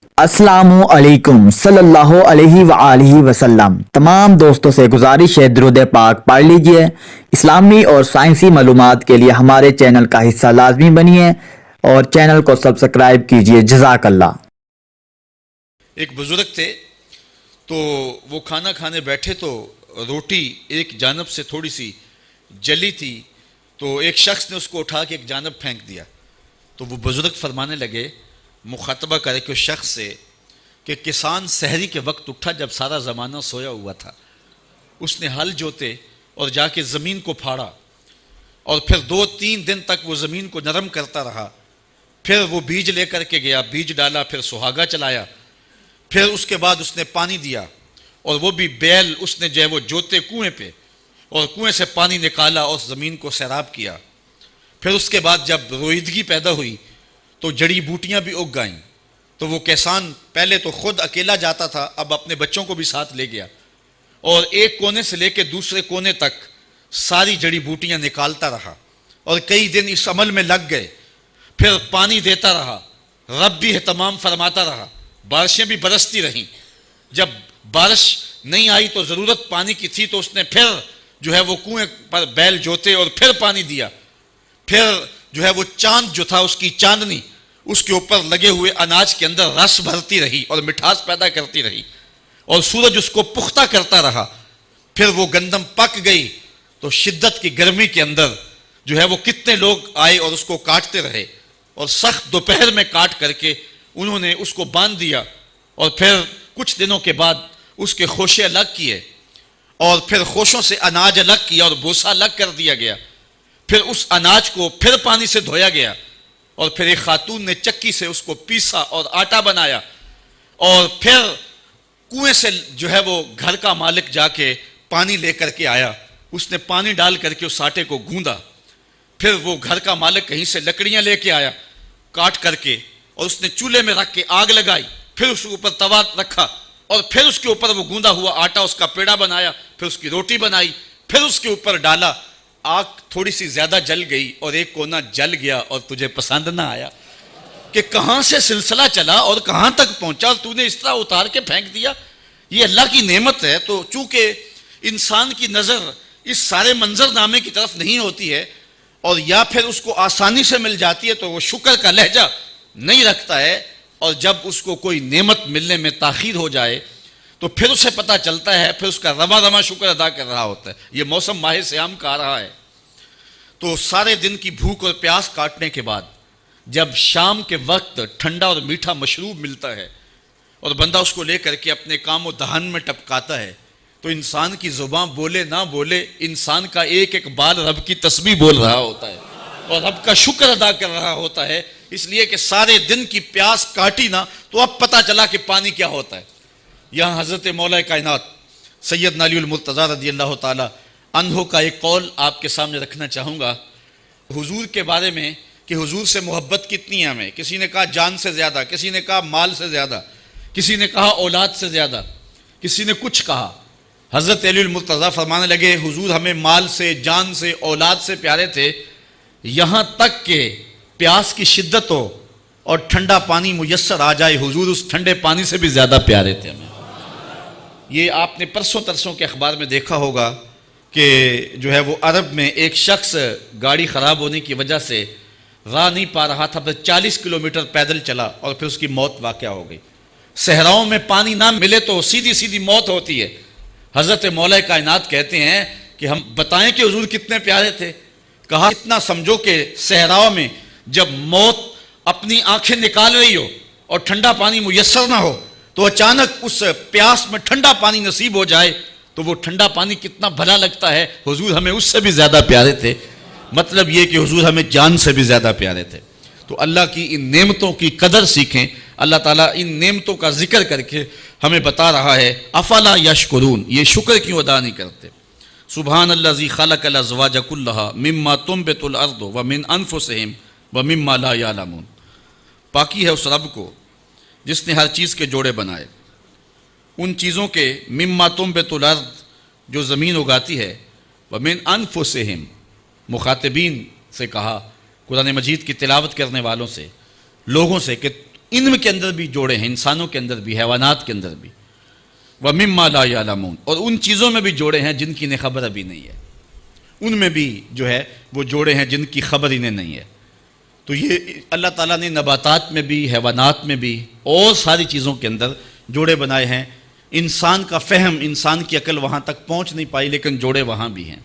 السلام علیکم صلی اللہ علیہ وآلہ وسلم۔ تمام دوستوں سے گزارش ہے درود پاک پڑھ لیجئے۔ اسلامی اور سائنسی معلومات کے لیے ہمارے چینل کا حصہ لازمی بنیے اور چینل کو سبسکرائب کیجئے۔ جزاک اللہ۔ ایک بزرگ تھے تو وہ کھانا کھانے بیٹھے تو روٹی ایک جانب سے تھوڑی سی جلی تھی تو ایک شخص نے اس کو اٹھا کے ایک جانب پھینک دیا۔ تو وہ بزرگ فرمانے لگے، مخاطبہ کرے کہ اس شخص سے کہ کسان سحری کے وقت اٹھا جب سارا زمانہ سویا ہوا تھا، اس نے ہل جوتے اور جا کے زمین کو پھاڑا اور پھر 2-3 دن تک وہ زمین کو نرم کرتا رہا، پھر وہ بیج لے کر کے گیا، بیج ڈالا، پھر سہاگا چلایا، پھر اس کے بعد اس نے پانی دیا اور وہ بھی بیل اس نے جو ہے وہ جوتے کنویں پہ اور کنویں سے پانی نکالا اور زمین کو سیراب کیا۔ پھر اس کے بعد جب روئیدگی پیدا ہوئی تو جڑی بوٹیاں بھی اگ گئیں، تو وہ کسان پہلے تو خود اکیلا جاتا تھا، اب اپنے بچوں کو بھی ساتھ لے گیا اور ایک کونے سے لے کے دوسرے کونے تک ساری جڑی بوٹیاں نکالتا رہا اور کئی دن اس عمل میں لگ گئے۔ پھر پانی دیتا رہا، رب بھی اہتمام فرماتا رہا، بارشیں بھی برستی رہیں۔ جب بارش نہیں آئی تو ضرورت پانی کی تھی تو اس نے پھر جو ہے وہ کنویں پر بیل جوتے اور پھر پانی دیا۔ پھر جو ہے وہ چاند جو تھا، اس کی چاندنی اس کے اوپر لگے ہوئے اناج کے اندر رس بھرتی رہی اور مٹھاس پیدا کرتی رہی اور سورج اس کو پختہ کرتا رہا۔ پھر وہ گندم پک گئی تو شدت کی گرمی کے اندر جو ہے وہ کتنے لوگ آئے اور اس کو کاٹتے رہے اور سخت دوپہر میں کاٹ کر کے انہوں نے اس کو باندھ دیا اور پھر کچھ دنوں کے بعد اس کے خوشے الگ کیے اور پھر خوشوں سے اناج الگ کیا اور بوسا الگ کر دیا گیا۔ پھر اس اناج کو پھر پانی سے دھویا گیا اور پھر ایک خاتون نے چکی سے اس کو پیسا اور آٹا بنایا اور پھر کنویں سے جو ہے وہ گھر کا مالک جا کے پانی لے کر کے آیا، اس نے پانی ڈال کر کے اس آٹے کو گوندا۔ پھر وہ گھر کا مالک کہیں سے لکڑیاں لے کے آیا کاٹ کر کے اور اس نے چولہے میں رکھ کے آگ لگائی، پھر اس کے اوپر توا رکھا اور پھر اس کے اوپر وہ گوندا ہوا آٹا اس کا پیڑا بنایا، پھر اس کی روٹی بنائی، پھر اس کے اوپر ڈالا۔ آگ تھوڑی سی زیادہ جل گئی اور ایک کونا جل گیا اور تجھے پسند نہ آیا کہ کہاں سے سلسلہ چلا اور کہاں تک پہنچا اور تو نے اس طرح اتار کے پھینک دیا۔ یہ اللہ کی نعمت ہے، تو چونکہ انسان کی نظر اس سارے منظر نامے کی طرف نہیں ہوتی ہے اور یا پھر اس کو آسانی سے مل جاتی ہے تو وہ شکر کا لہجہ نہیں رکھتا ہے، اور جب اس کو کوئی نعمت ملنے میں تاخیر ہو جائے تو پھر اسے پتہ چلتا ہے، پھر اس کا رواں رواں شکر ادا کر رہا ہوتا ہے۔ یہ موسم ماہ صیام کا آ رہا ہے تو سارے دن کی بھوک اور پیاس کاٹنے کے بعد جب شام کے وقت ٹھنڈا اور میٹھا مشروب ملتا ہے اور بندہ اس کو لے کر کے اپنے کام و دہن میں ٹپکاتا ہے تو انسان کی زبان بولے نہ بولے، انسان کا ایک ایک بال رب کی تسبیح بول رہا ہوتا ہے اور رب کا شکر ادا کر رہا ہوتا ہے، اس لیے کہ سارے دن کی پیاس کاٹی نہ تو اب پتہ چلا کہ پانی کیا ہوتا ہے۔ یہاں حضرت مولا کائنات سیدنا علی المرتضیٰ رضی اللہ تعالی عنہ کا ایک قول آپ کے سامنے رکھنا چاہوں گا حضور کے بارے میں کہ حضور سے محبت کتنی ہے ہمیں۔ کسی نے کہا جان سے زیادہ، کسی نے کہا مال سے زیادہ، کسی نے کہا اولاد سے زیادہ، کسی نے کچھ کہا۔ حضرت علی المرتضیٰ فرمانے لگے حضور ہمیں مال سے، جان سے، اولاد سے پیارے تھے، یہاں تک کہ پیاس کی شدت ہو اور ٹھنڈا پانی میسر آ جائے حضور اس ٹھنڈے پانی سے بھی زیادہ پیارے تھے ہمیں۔ یہ آپ نے پرسوں ترسوں کے اخبار میں دیکھا ہوگا کہ جو ہے وہ عرب میں ایک شخص گاڑی خراب ہونے کی وجہ سے راہ نہیں پا رہا تھا، پھر 40 کلومیٹر پیدل چلا اور پھر اس کی موت واقع ہو گئی۔ صحراؤں میں پانی نہ ملے تو سیدھی سیدھی موت ہوتی ہے۔ حضرت مولا کائنات کہتے ہیں کہ ہم بتائیں کہ حضور کتنے پیارے تھے۔ کہا اتنا سمجھو کہ صحراؤں میں جب موت اپنی آنکھیں نکال رہی ہو اور ٹھنڈا پانی میسر نہ ہو تو اچانک اس پیاس میں ٹھنڈا پانی نصیب ہو جائے تو وہ ٹھنڈا پانی کتنا بھلا لگتا ہے۔ حضور ہمیں اس سے بھی زیادہ پیارے تھے، مطلب یہ کہ حضور ہمیں جان سے بھی زیادہ پیارے تھے۔ تو اللہ کی ان نعمتوں کی قدر سیکھیں۔ اللہ تعالیٰ ان نعمتوں کا ذکر کر کے ہمیں بتا رہا ہے افلا یشکرون، یہ شکر کیوں ادا نہیں کرتے۔ سبحان الذی خلق الازواج کلھا مما تنبت الارض ومن انفسہم ومما لا یعلمون، پاکی ہے اس رب کو جس نے ہر چیز کے جوڑے بنائے، ان چیزوں کے مما تنبت الارض جو زمین اگاتی ہے، ومن انفسہم مخاطبین سے کہا، قرآن مجید کی تلاوت کرنے والوں سے، لوگوں سے کہ ان کے اندر بھی جوڑے ہیں، انسانوں کے اندر بھی، حیوانات کے اندر بھی۔ وَمِمَّا لَا يَعْلَمُونَ، اور ان چیزوں میں بھی جوڑے ہیں جن کی انہیں خبر ابھی نہیں ہے، ان میں بھی جو ہے وہ جوڑے ہیں جن کی خبر انہیں نہیں ہے۔ تو یہ اللہ تعالیٰ نے نباتات میں بھی، حیوانات میں بھی اور ساری چیزوں کے اندر جوڑے بنائے ہیں۔ انسان کا فہم، انسان کی عقل وہاں تک پہنچ نہیں پائی، لیکن جوڑے وہاں بھی ہیں۔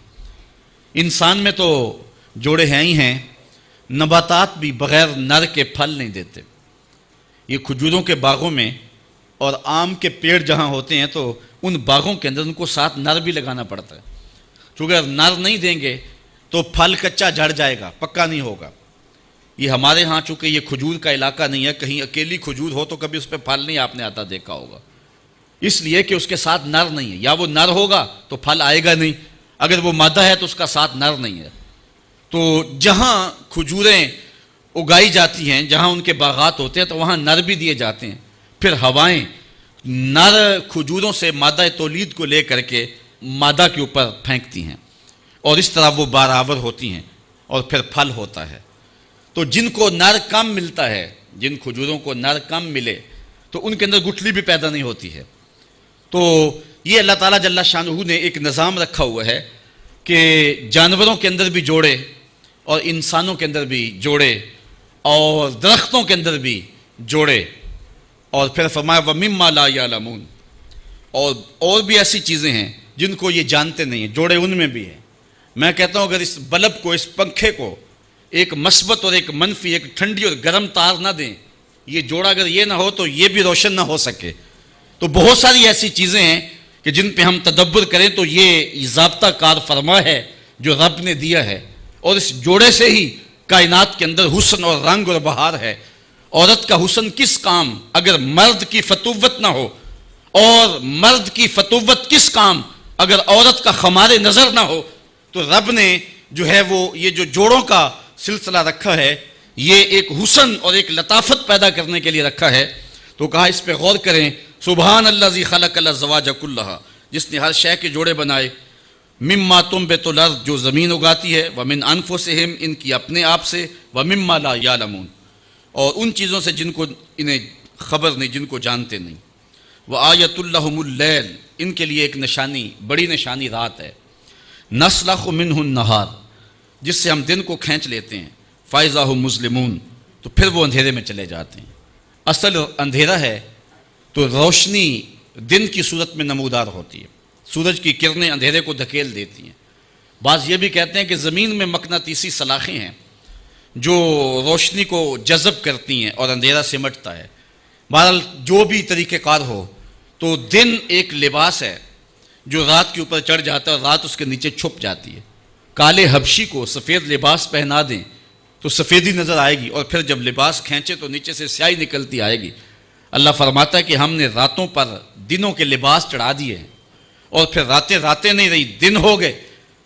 انسان میں تو جوڑے ہیں ہی ہیں، نباتات بھی بغیر نر کے پھل نہیں دیتے۔ یہ کھجوروں کے باغوں میں اور آم کے پیڑ جہاں ہوتے ہیں تو ان باغوں کے اندر ان کو ساتھ نر بھی لگانا پڑتا ہے، چونکہ اگر نر نہیں دیں گے تو پھل کچا جھڑ جائے گا، پکا نہیں ہوگا۔ یہ ہمارے ہاں چونکہ یہ کھجور کا علاقہ نہیں ہے، کہیں اکیلی کھجور ہو تو کبھی اس پہ پھل نہیں آپ نے آتا دیکھا ہوگا، اس لیے کہ اس کے ساتھ نر نہیں ہے، یا وہ نر ہوگا تو پھل آئے گا نہیں، اگر وہ مادہ ہے تو اس کا ساتھ نر نہیں ہے۔ تو جہاں کھجوریں اگائی جاتی ہیں، جہاں ان کے باغات ہوتے ہیں تو وہاں نر بھی دیے جاتے ہیں، پھر ہوائیں نر کھجوروں سے مادہ تولید کو لے کر کے مادہ کے اوپر پھینکتی ہیں، اور اس طرح وہ بارآور ہوتی ہیں اور پھر پھل ہوتا ہے۔ تو جن کو نر کم ملتا ہے، جن کھجوروں کو نر کم ملے تو ان کے اندر گٹھلی بھی پیدا نہیں ہوتی ہے۔ تو یہ اللہ تعالیٰ جل شانہ نے ایک نظام رکھا ہوا ہے کہ جانوروں کے اندر بھی جوڑے اور انسانوں کے اندر بھی جوڑے اور درختوں کے اندر بھی جوڑے، اور پھر فرمایا وَمِمَّا لَا يَعْلَمُونَ، اور بھی ایسی چیزیں ہیں جن کو یہ جانتے نہیں ہیں، جوڑے ان میں بھی ہیں۔ میں کہتا ہوں اگر اس بلب کو، اس پنکھے کو ایک مثبت اور ایک منفی، ایک ٹھنڈی اور گرم تار نہ دیں، یہ جوڑا اگر یہ نہ ہو تو یہ بھی روشن نہ ہو سکے۔ تو بہت ساری ایسی چیزیں ہیں کہ جن پہ ہم تدبر کریں تو یہ ضابطہ کار فرما ہے جو رب نے دیا ہے، اور اس جوڑے سے ہی کائنات کے اندر حسن اور رنگ اور بہار ہے۔ عورت کا حسن کس کام اگر مرد کی فتوت نہ ہو، اور مرد کی فتوت کس کام اگر عورت کا خمار نظر نہ ہو۔ تو رب نے جو ہے وہ یہ جو جوڑوں کا سلسلہ رکھا ہے، یہ ایک حسن اور ایک لطافت پیدا کرنے کے لیے رکھا ہے۔ تو کہا اس پہ غور کریں، سبحان الذی خلق الازواج کلھا، جس نے ہر شے کے جوڑے بنائے، مما تنبت الارض، جو زمین اگاتی ہے، ومن انفسہم، ان کی اپنے آپ سے، ومما لا یعلمون، اور ان چیزوں سے جن کو انہیں خبر نہیں، جن کو جانتے نہیں۔ وآیۃ لہم اللیل، ان کے لیے ایک نشانی، بڑی نشانی رات ہے، نسلخ منہ النہار، جس سے ہم دن کو کھینچ لیتے ہیں، فاذا ھم مظلمون، تو پھر وہ اندھیرے میں چلے جاتے ہیں۔ اصل اندھیرا ہے تو روشنی دن کی صورت میں نمودار ہوتی ہے، سورج کی کرنیں اندھیرے کو دھکیل دیتی ہیں۔ بعض یہ بھی کہتے ہیں کہ زمین میں مقناطیسی سلاخیں ہیں جو روشنی کو جذب کرتی ہیں اور اندھیرا سمٹتا ہے۔ بہرحال جو بھی طریقہ کار ہو، تو دن ایک لباس ہے جو رات کے اوپر چڑھ جاتا ہے اور رات اس کے نیچے چھپ جاتی ہے۔ کالے حبشی کو سفید لباس پہنا دیں تو سفیدی نظر آئے گی، اور پھر جب لباس کھینچے تو نیچے سے سیاہی نکلتی آئے گی۔ اللہ فرماتا ہے کہ ہم نے راتوں پر دنوں کے لباس چڑھا دیے ہیں، اور پھر راتیں نہیں رہی، دن ہو گئے،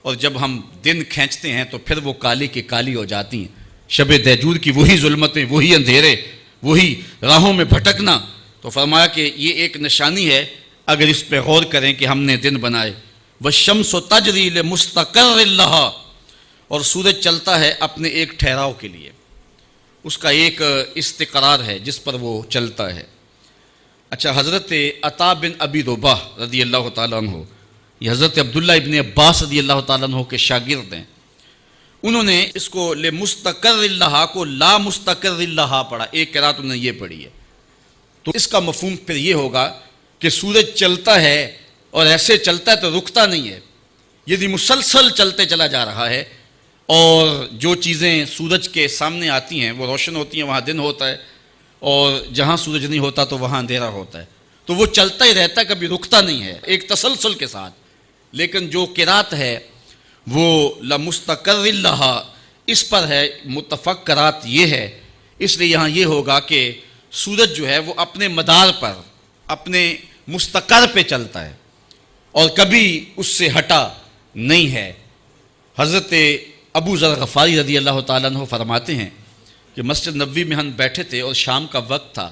اور جب ہم دن کھینچتے ہیں تو پھر وہ کالی کی کالی ہو جاتی ہیں۔ شب دہجور کی وہی ظلمتیں، وہی اندھیرے، وہی راہوں میں بھٹکنا۔ تو فرمایا کہ یہ ایک نشانی ہے اگر اس پہ غور کریں کہ ہم نے دن بنائے۔ والشمس تجری لمستقر لہا، اور سورج چلتا ہے اپنے ایک ٹھہراؤ کے لیے، اس کا ایک استقرار ہے جس پر وہ چلتا ہے۔ اچھا، حضرت عطا بن ابی رباح رضی اللہ تعالیٰ عنہ، یہ حضرت عبداللہ ابن عباس رضی اللہ تعالیٰ عنہ کے شاگرد ہیں، انہوں نے اس کو لمستقر لہا کو لا مستقر لہا پڑھا، ایک قرات انہوں نے یہ پڑھی ہے۔ تو اس کا مفہوم پھر یہ ہوگا کہ سورج چلتا ہے اور ایسے چلتا ہے تو رکتا نہیں ہے، یعنی مسلسل چلتے چلا جا رہا ہے، اور جو چیزیں سورج کے سامنے آتی ہیں وہ روشن ہوتی ہیں، وہاں دن ہوتا ہے، اور جہاں سورج نہیں ہوتا تو وہاں اندھیرا ہوتا ہے۔ تو وہ چلتا ہی رہتا ہے، کبھی رکتا نہیں ہے، ایک تسلسل کے ساتھ۔ لیکن جو قرات ہے وہ لمستقر لہا، اس پر ہے، متفق قرات یہ ہے، اس لیے یہاں یہ ہوگا کہ سورج جو ہے وہ اپنے مدار پر، اپنے مستقر پہ چلتا ہے اور کبھی اس سے ہٹا نہیں ہے۔ حضرت ابو ذر غفاری رضی اللہ تعالیٰ عنہ فرماتے ہیں کہ مسجد نبوی میں ہم بیٹھے تھے اور شام کا وقت تھا،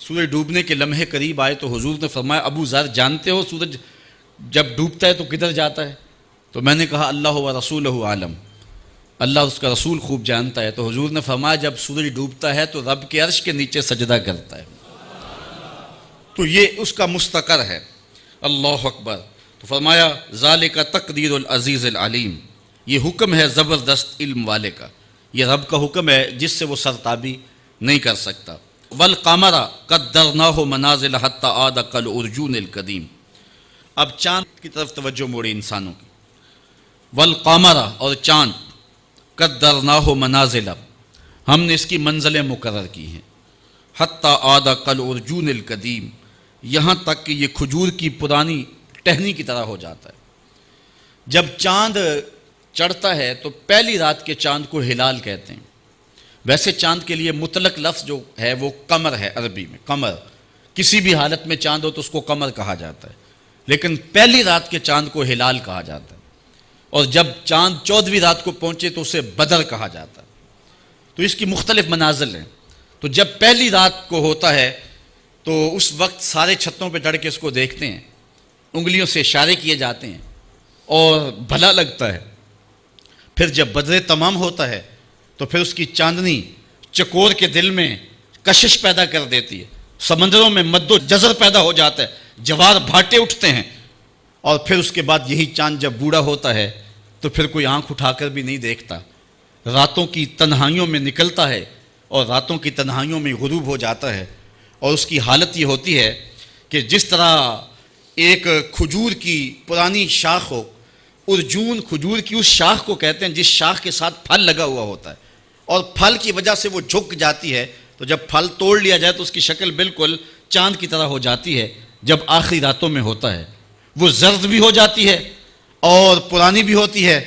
سورج ڈوبنے کے لمحے قریب آئے تو حضور نے فرمایا ابو ذر جانتے ہو سورج جب ڈوبتا ہے تو کدھر جاتا ہے؟ تو میں نے کہا اللہ و رسولہ عالم، اللہ اس کا رسول خوب جانتا ہے۔ تو حضور نے فرمایا جب سورج ڈوبتا ہے تو رب کے عرش کے نیچے سجدہ کرتا ہے، تو یہ اس کا مستقر ہے۔ اللہ اکبر۔ تو فرمایا ذالک تقدیر العزیز العلیم، یہ حکم ہے زبردست علم والے کا، یہ رب کا حکم ہے جس سے وہ سرتابی نہیں کر سکتا۔ والقمر قدرناہ منازل حتی عاد کالعرجون القدیم۔ اب چاند کی طرف توجہ موڑی انسانوں کی۔ والقمر، اور چاند، قدرناہ منازل، ہم نے اس کی منزلیں مقرر کی ہیں، حتی عاد کالعرجون القدیم، یہاں تک کہ یہ کھجور کی پرانی ٹہنی کی طرح ہو جاتا ہے۔ جب چاند چڑھتا ہے تو پہلی رات کے چاند کو ہلال کہتے ہیں۔ ویسے چاند کے لیے مطلق لفظ جو ہے وہ قمر ہے، عربی میں قمر، کسی بھی حالت میں چاند ہو تو اس کو قمر کہا جاتا ہے، لیکن پہلی رات کے چاند کو ہلال کہا جاتا ہے، اور جب چاند 14ویں رات کو پہنچے تو اسے بدر کہا جاتا ہے۔ تو اس کی مختلف منازل ہیں۔ تو جب پہلی رات کو ہوتا ہے تو اس وقت سارے چھتوں پہ چڑھ کے اس کو دیکھتے ہیں، انگلیوں سے اشارے کیے جاتے ہیں اور بھلا لگتا ہے۔ پھر جب بدر تمام ہوتا ہے تو پھر اس کی چاندنی چکور کے دل میں کشش پیدا کر دیتی ہے، سمندروں میں مد و جزر پیدا ہو جاتا ہے، جوار بھاٹے اٹھتے ہیں، اور پھر اس کے بعد یہی چاند جب بوڑھا ہوتا ہے تو پھر کوئی آنکھ اٹھا کر بھی نہیں دیکھتا، راتوں کی تنہائیوں میں نکلتا ہے اور راتوں کی تنہائیوں میں غروب ہو جاتا ہے، اور اس کی حالت یہ ہوتی ہے کہ جس طرح ایک کھجور کی پرانی شاخ ہو، ارجون کھجور کی اس شاخ کو کہتے ہیں جس شاخ کے ساتھ پھل لگا ہوا ہوتا ہے، اور پھل کی وجہ سے وہ جھک جاتی ہے، تو جب پھل توڑ لیا جائے تو اس کی شکل بالکل چاند کی طرح ہو جاتی ہے۔ جب آخری راتوں میں ہوتا ہے وہ زرد بھی ہو جاتی ہے اور پرانی بھی ہوتی ہے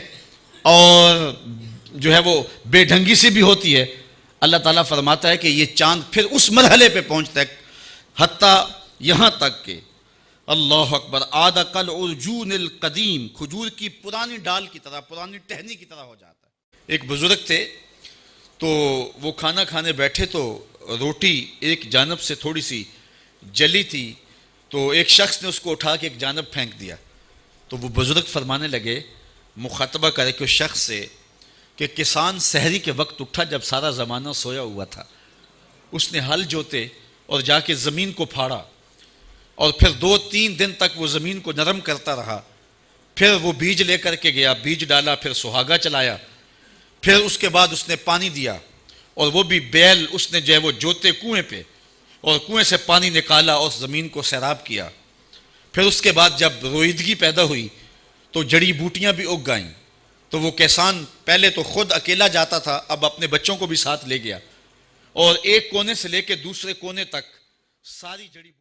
اور جو ہے وہ بے ڈھنگی سی بھی ہوتی ہے۔ اللہ تعالیٰ فرماتا ہے کہ یہ چاند پھر اس مرحلے پہ پہنچتا ہے حتیٰ یہاں تک کہ اللہ اکبر عاد کالعرجون القدیم، کھجور کی پرانی ڈال کی طرح، پرانی ٹہنی کی طرح ہو جاتا ہے۔ ایک بزرگ تھے تو وہ کھانا کھانے بیٹھے تو روٹی ایک جانب سے تھوڑی سی جلی تھی، تو ایک شخص نے اس کو اٹھا کے ایک جانب پھینک دیا۔ تو وہ بزرگ فرمانے لگے، مخاطبہ کرے کہ اس شخص سے کہ کسان سحری کے وقت اٹھا جب سارا زمانہ سویا ہوا تھا، اس نے ہل جوتے اور جا کے زمین کو پھاڑا، اور پھر 2-3 دن تک وہ زمین کو نرم کرتا رہا، پھر وہ بیج لے کر کے گیا، بیج ڈالا، پھر سہاگا چلایا، پھر اس کے بعد اس نے پانی دیا، اور وہ بھی بیل اس نے جو ہے وہ جوتے کنویں پہ، اور کنویں سے پانی نکالا اور زمین کو سیراب کیا۔ پھر اس کے بعد جب رویدگی پیدا ہوئی تو جڑی بوٹیاں بھی اگ گئیں، تو وہ کسان پہلے تو خود اکیلا جاتا تھا، اب اپنے بچوں کو بھی ساتھ لے گیا، اور ایک کونے سے لے کے دوسرے کونے تک ساری جڑی